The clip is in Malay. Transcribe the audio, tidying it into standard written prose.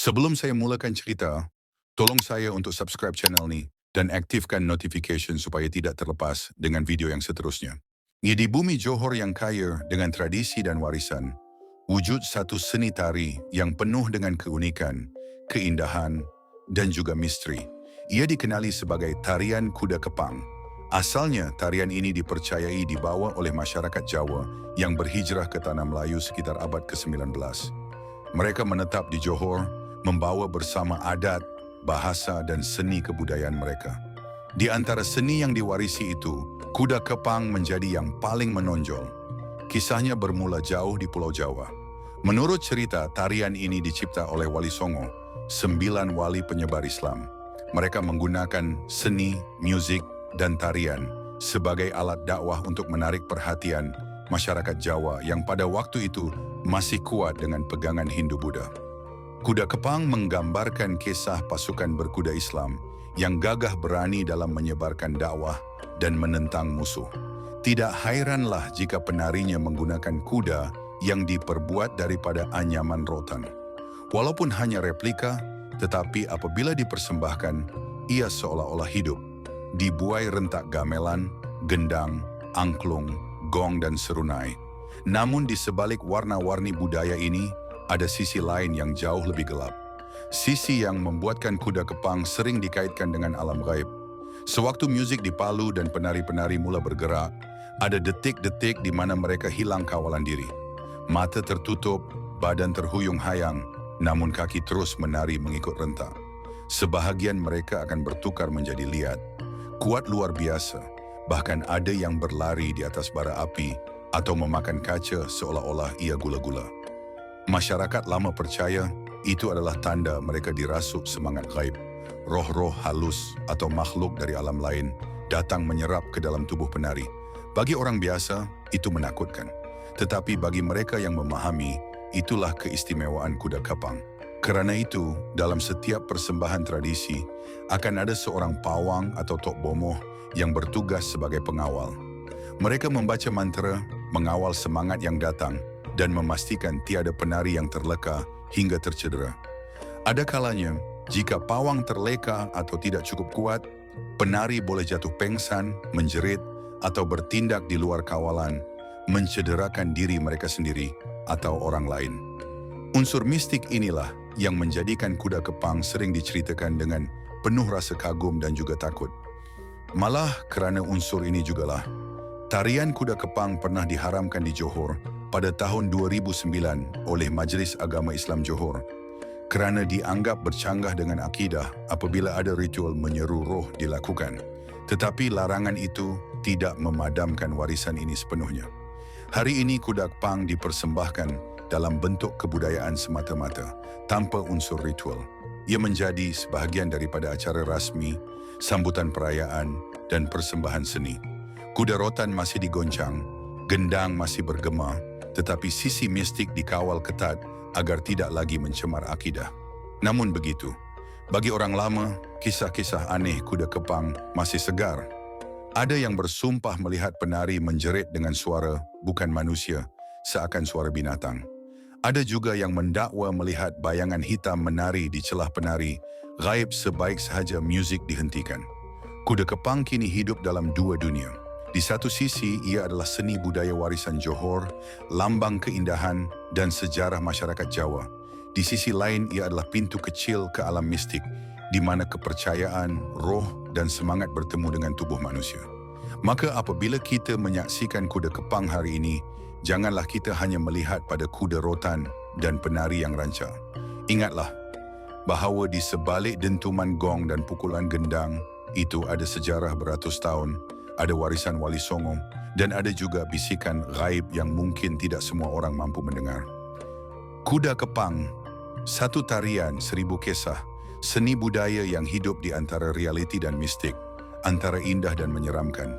Sebelum saya mulakan cerita, tolong saya untuk subscribe channel ni dan aktifkan notification supaya tidak terlepas dengan video yang seterusnya. Di bumi Johor yang kaya dengan tradisi dan warisan, wujud satu seni tari yang penuh dengan keunikan, keindahan, dan juga misteri. Ia dikenali sebagai tarian kuda kepang. Asalnya, tarian ini dipercayai dibawa oleh masyarakat Jawa yang berhijrah ke Tanah Melayu sekitar abad ke-19. Mereka menetap di Johor, membawa bersama adat, bahasa, dan seni kebudayaan mereka. Di antara seni yang diwarisi itu, kuda kepang menjadi yang paling menonjol. Kisahnya bermula jauh di Pulau Jawa. Menurut cerita, tarian ini dicipta oleh Wali Songo, 9 wali penyebar Islam. Mereka menggunakan seni, musik, dan tarian sebagai alat dakwah untuk menarik perhatian masyarakat Jawa yang pada waktu itu masih kuat dengan pegangan Hindu-Buddha. Kuda kepang menggambarkan kisah pasukan berkuda Islam yang gagah berani dalam menyebarkan dakwah dan menentang musuh. Tidak hairanlah jika penarinya menggunakan kuda yang diperbuat daripada anyaman rotan. Walaupun hanya replika, tetapi apabila dipersembahkan, ia seolah-olah hidup. Dibuai rentak gamelan, gendang, angklung, gong, dan serunai. Namun di sebalik warna-warni budaya ini, ada sisi lain yang jauh lebih gelap. Sisi yang membuatkan kuda kepang sering dikaitkan dengan alam gaib. Sewaktu musik dipalu dan penari-penari mula bergerak, ada detik-detik di mana mereka hilang kawalan diri. Mata tertutup, badan terhuyung hayang, namun kaki terus menari mengikut rentak. Sebahagian mereka akan bertukar menjadi liat, kuat luar biasa, bahkan ada yang berlari di atas bara api atau memakan kaca seolah-olah ia gula-gula. Masyarakat lama percaya itu adalah tanda mereka dirasuk semangat gaib. Roh-roh halus atau makhluk dari alam lain datang menyerap ke dalam tubuh penari. Bagi orang biasa, itu menakutkan. Tetapi bagi mereka yang memahami, itulah keistimewaan kuda kepang. Kerana itu, dalam setiap persembahan tradisi, akan ada seorang pawang atau tok bomoh yang bertugas sebagai pengawal. Mereka membaca mantra, mengawal semangat yang datang, dan memastikan tiada penari yang terleka hingga tercedera. Ada kalanya, jika pawang terleka atau tidak cukup kuat, penari boleh jatuh pengsan, menjerit, atau bertindak di luar kawalan, mencederakan diri mereka sendiri atau orang lain. Unsur mistik inilah yang menjadikan kuda kepang sering diceritakan dengan penuh rasa kagum dan juga takut. Malah kerana unsur ini jugalah, tarian kuda kepang pernah diharamkan di Johor pada tahun 2009 oleh Majlis Agama Islam Johor kerana dianggap bercanggah dengan akidah apabila ada ritual menyeru roh dilakukan. Tetapi larangan itu tidak memadamkan warisan ini sepenuhnya. Hari ini kuda kepang dipersembahkan dalam bentuk kebudayaan semata-mata, tanpa unsur ritual. Ia menjadi sebahagian daripada acara rasmi, sambutan perayaan, dan persembahan seni. Kuda rotan masih digoncang, gendang masih bergema, tetapi sisi mistik dikawal ketat agar tidak lagi mencemar akidah. Namun begitu, bagi orang lama, kisah-kisah aneh kuda kepang masih segar. Ada yang bersumpah melihat penari menjerit dengan suara bukan manusia, seakan suara binatang. Ada juga yang mendakwa melihat bayangan hitam menari di celah penari, gaib sebaik sahaja muzik dihentikan. Kuda kepang kini hidup dalam dua dunia. Di satu sisi, ia adalah seni budaya warisan Johor, lambang keindahan dan sejarah masyarakat Jawa. Di sisi lain, ia adalah pintu kecil ke alam mistik, di mana kepercayaan, roh dan semangat bertemu dengan tubuh manusia. Maka apabila kita menyaksikan kuda kepang hari ini, janganlah kita hanya melihat pada kuda rotan dan penari yang rancak. Ingatlah bahawa di sebalik dentuman gong dan pukulan gendang, itu ada sejarah beratus tahun, ada warisan Wali Songo, dan ada juga bisikan gaib yang mungkin tidak semua orang mampu mendengar. Kuda kepang, satu tarian 1000 kisah, seni budaya yang hidup di antara realiti dan mistik, antara indah dan menyeramkan.